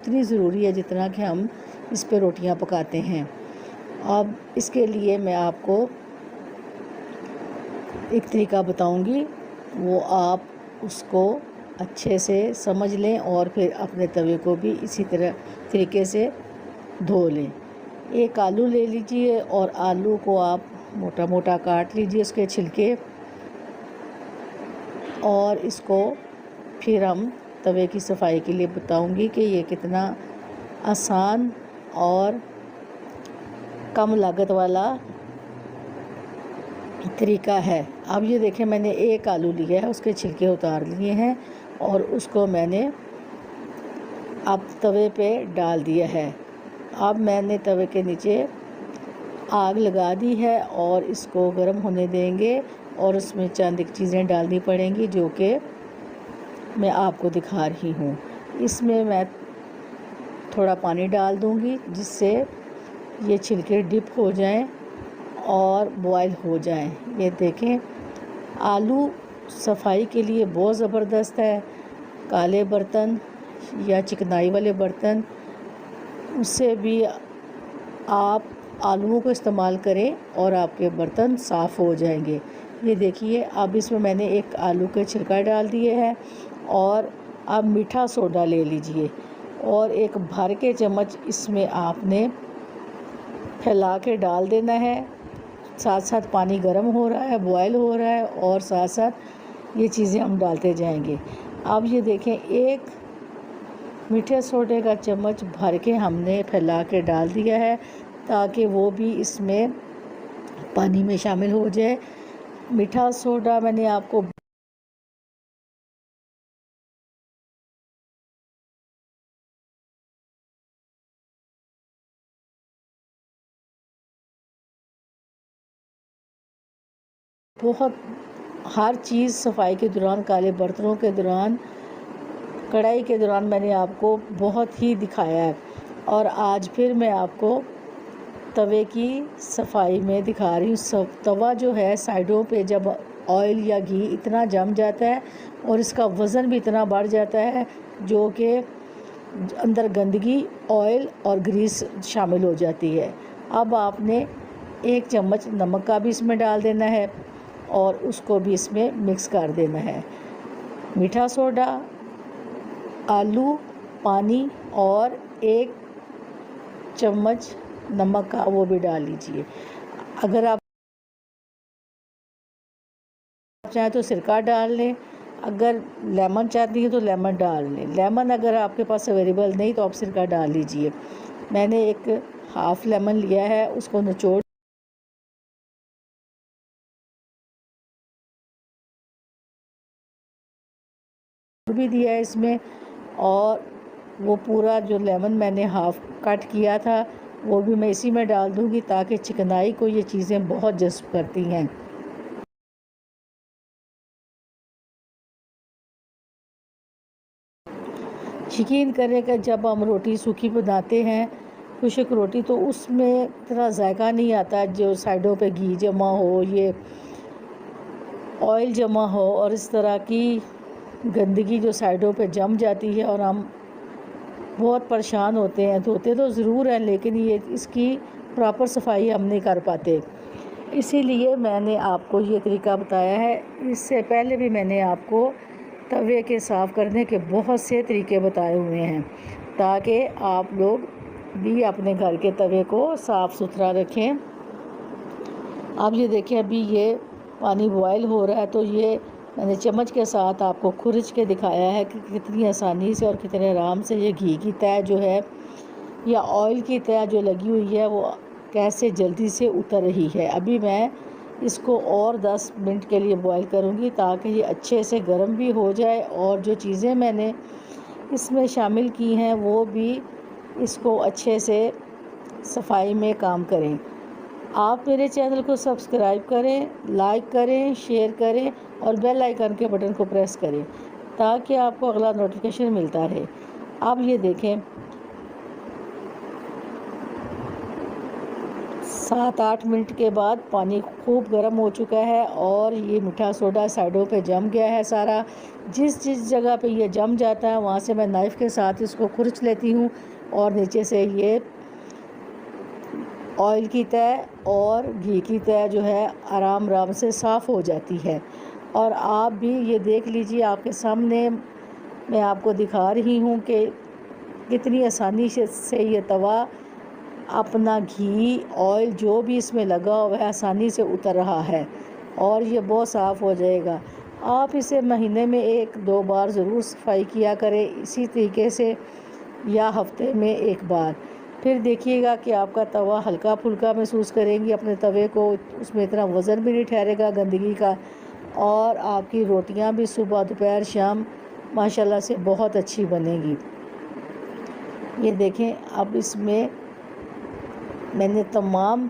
इतनी ज़रूरी है जितना कि हम इस पे रोटियां पकाते हैं। अब इसके लिए मैं आपको एक तरीका बताऊंगी, वो आप उसको अच्छे से समझ लें और फिर अपने तवे को भी इसी तरीके से धो लें। एक आलू ले लीजिए और आलू को आप मोटा मोटा काट लीजिए, उसके छिलके, और इसको फिर हम तवे की सफाई के लिए बताऊंगी कि ये कितना आसान और कम लागत वाला तरीका है। अब ये देखें, मैंने एक आलू लिया है, उसके छिलके उतार लिए हैं और उसको मैंने अब तवे पे डाल दिया है। अब मैंने तवे के नीचे आग लगा दी है और इसको गर्म होने देंगे और उसमें चंद एक चीज़ें डालनी पड़ेंगी जो कि मैं आपको दिखा रही हूँ। इसमें मैं थोड़ा पानी डाल दूँगी जिससे ये छिलके डिप हो जाएं और बॉयल हो जाएं। ये देखें, आलू सफाई के लिए बहुत ज़बरदस्त है। काले बर्तन या चिकनाई वाले बर्तन, उससे भी आप आलूओं को इस्तेमाल करें और आपके बर्तन साफ़ हो जाएंगे। ये देखिए, अब इसमें मैंने एक आलू के छिलका डाल दिए है और अब मीठा सोडा ले लीजिए और एक भर के चम्मच इसमें आपने फैला के डाल देना है। साथ साथ पानी गर्म हो रहा है, बॉयल हो रहा है और साथ साथ ये चीज़ें हम डालते जाएंगे। अब ये देखें, एक मीठे सोडे का चम्मच भर के हमने फैला के डाल दिया है ताकि वो भी इसमें पानी में शामिल हो जाए। मीठा सोडा मैंने आपको बहुत हर चीज़ सफाई के दौरान, काले बर्तनों के दौरान, कढ़ाई के दौरान मैंने आपको बहुत ही दिखाया है और आज फिर मैं आपको तवे की सफाई में दिखा रही हूँ। तवा जो है, साइडों पे जब ऑयल या घी इतना जम जाता है और इसका वज़न भी इतना बढ़ जाता है जो कि अंदर गंदगी, ऑयल और ग्रीस शामिल हो जाती है। अब आपने एक चम्मच नमक का भी इसमें डाल देना है और उसको भी इसमें मिक्स कर देना है। मीठा सोडा, आलू, पानी और एक चम्मच नमक का वो भी डाल लीजिए। अगर आप चाहें तो सिरका डाल लें, अगर लेमन चाहती हैं तो लेमन डाल लें। लेमन अगर आपके पास अवेलेबल नहीं तो आप सिरका डाल लीजिए। मैंने एक हाफ़ लेमन लिया है, उसको निचोड़ भी दिया है इसमें, और वो पूरा जो लेमन मैंने हाफ़ कट किया था वो भी मैं इसी में डाल दूँगी ताकि चिकनाई को ये चीज़ें बहुत जज़्ब करती हैं। यकीन करें कि जब हम रोटी सूखी बनाते हैं, खुश्क रोटी, तो उसमें इतना जायका नहीं आता जो साइडों पे घी जमा हो, ये ऑयल जमा हो और इस तरह की गंदगी जो साइडों पे जम जाती है और हम बहुत परेशान होते हैं। धोते तो ज़रूर हैं लेकिन ये इसकी प्रॉपर सफाई हम नहीं कर पाते। इसीलिए मैंने आपको ये तरीका बताया है। इससे पहले भी मैंने आपको तवे के साफ़ करने के बहुत से तरीके बताए हुए हैं ताकि आप लोग भी अपने घर के तवे को साफ़ सुथरा रखें। अब ये देखिए, अभी ये पानी बॉयल हो रहा है तो ये मैंने चम्मच के साथ आपको खुरच के दिखाया है कि कितनी आसानी से और कितने आराम से ये घी की तह जो है या ऑयल की तह जो लगी हुई है वो कैसे जल्दी से उतर रही है। अभी मैं इसको और 10 मिनट के लिए बॉईल करूँगी ताकि ये अच्छे से गर्म भी हो जाए और जो चीज़ें मैंने इसमें शामिल की हैं वो भी इसको अच्छे से सफाई में काम करें। आप मेरे चैनल को सब्सक्राइब करें, लाइक करें, शेयर करें और बेल आइकन के बटन को प्रेस करें ताकि आपको अगला नोटिफिकेशन मिलता रहे। अब ये देखें, 7-8 मिनट के बाद पानी खूब गर्म हो चुका है और ये मीठा सोडा साइडों पे जम गया है सारा। जिस जिस जगह पे ये जम जाता है वहाँ से मैं नाइफ़ के साथ इसको खुरच लेती हूँ और नीचे से ये ऑयल की तह और घी की तह जो है आराम आराम से साफ़ हो जाती है। और आप भी ये देख लीजिए, आपके सामने मैं आपको दिखा रही हूँ कि कितनी आसानी से ये तवा अपना घी ऑयल जो भी इसमें लगा हुआ है आसानी से उतर रहा है और ये बहुत साफ़ हो जाएगा। आप इसे महीने में 1-2 बार ज़रूर सफाई किया करें इसी तरीके से, या हफ्ते में 1 बार। फिर देखिएगा कि आपका तवा हल्का फुल्का महसूस करेंगी अपने तवे को, उसमें इतना वज़न भी नहीं ठहरेगा गंदगी का, और आपकी रोटियां भी सुबह दोपहर शाम माशाल्लाह से बहुत अच्छी बनेगी। ये देखें, अब इसमें मैंने तमाम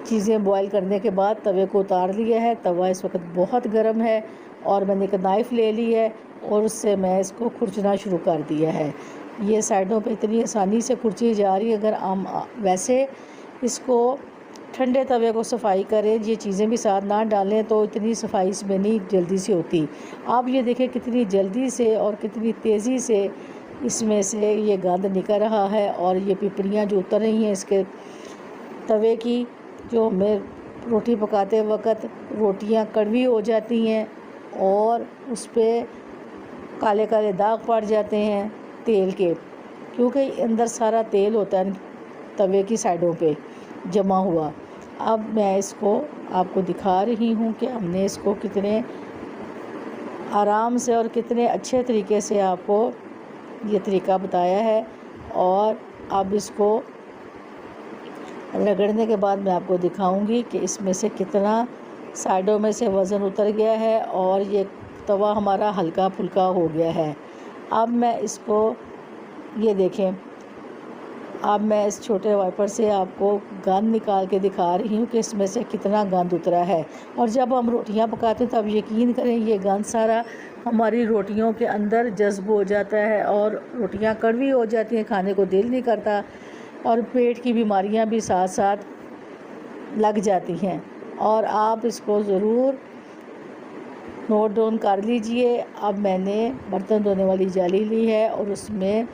चीज़ें बॉईल करने के बाद तवे को उतार लिया है। तवा इस वक्त बहुत गर्म है और मैंने एक नाइफ़ ले ली है और उससे मैं इसको खुरचना शुरू कर दिया है। ये साइडों पे इतनी आसानी से खुरची जा रही है। अगर हम वैसे इसको ठंडे तवे को सफाई करें, ये चीज़ें भी साथ ना डालें, तो इतनी सफाई इसमें नहीं जल्दी से होती। आप ये देखें कितनी जल्दी से और कितनी तेज़ी से इसमें से ये गंद निकल रहा है और ये पिपरियाँ जो उतर रही हैं इसके तवे की, जो हमें रोटी पकाते वक्त रोटियां कड़वी हो जाती हैं और उस पर काले काले दाग पड़ जाते हैं तेल के, क्योंकि अंदर सारा तेल होता है तवे की साइडों पे जमा हुआ। अब मैं इसको आपको दिखा रही हूँ कि हमने इसको कितने आराम से और कितने अच्छे तरीके से आपको ये तरीका बताया है। और अब इसको रगड़ने के बाद मैं आपको दिखाऊंगी कि इसमें से कितना साइडों में से वज़न उतर गया है और ये तवा हमारा हल्का फुल्का हो गया है। अब मैं इसको, ये देखें, अब मैं इस छोटे वाइपर से आपको गंद निकाल के दिखा रही हूँ कि इसमें से कितना गंद उतरा है। और जब हम रोटियां पकाते हैं तब यकीन करें ये गंद सारा हमारी रोटियों के अंदर जज्ब हो जाता है और रोटियां कड़वी हो जाती हैं, खाने को दिल नहीं करता और पेट की बीमारियां भी साथ साथ लग जाती हैं। और आप इसको ज़रूर नोट डाउन कर लीजिए। अब मैंने बर्तन धोने वाली जाली ली है और उसमें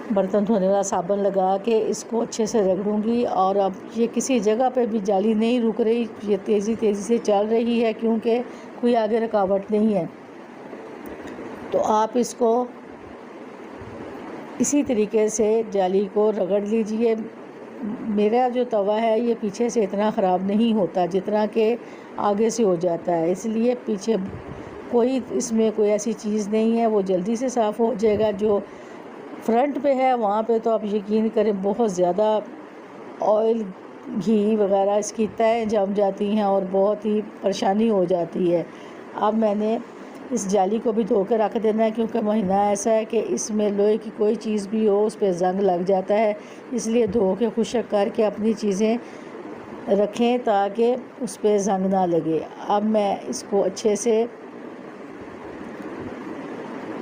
बर्तन धोने वाला साबुन लगा के इसको अच्छे से रगड़ूंगी। और अब ये किसी जगह पे भी जाली नहीं रुक रही, ये तेज़ी से चल रही है क्योंकि कोई आगे रुकावट नहीं है। तो आप इसको इसी तरीके से जाली को रगड़ लीजिए। मेरा जो तवा है ये पीछे से इतना ख़राब नहीं होता जितना कि आगे से हो जाता है, इसलिए पीछे कोई इसमें कोई ऐसी चीज़ नहीं है, वो जल्दी से साफ़ हो जाएगा। जो फ्रंट पे है वहाँ पे तो आप यकीन करें बहुत ज़्यादा ऑयल घी वगैरह इसकी तह जम जाती हैं और बहुत ही परेशानी हो जाती है। अब मैंने इस जाली को भी धो के रख देना है क्योंकि महीना ऐसा है कि इसमें लोहे की कोई चीज़ भी हो उस पर जंग लग जाता है, इसलिए धो के खुश्क करके अपनी चीज़ें रखें ताकि उस पर जंग ना लगे। अब मैं इसको अच्छे से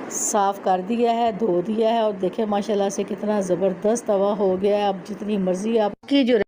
साफ़ कर दिया है, धो दिया है और देखें माशाल्लाह से कितना ज़बरदस्त तवा हो गया है। अब जितनी मर्ज़ी आपकी जो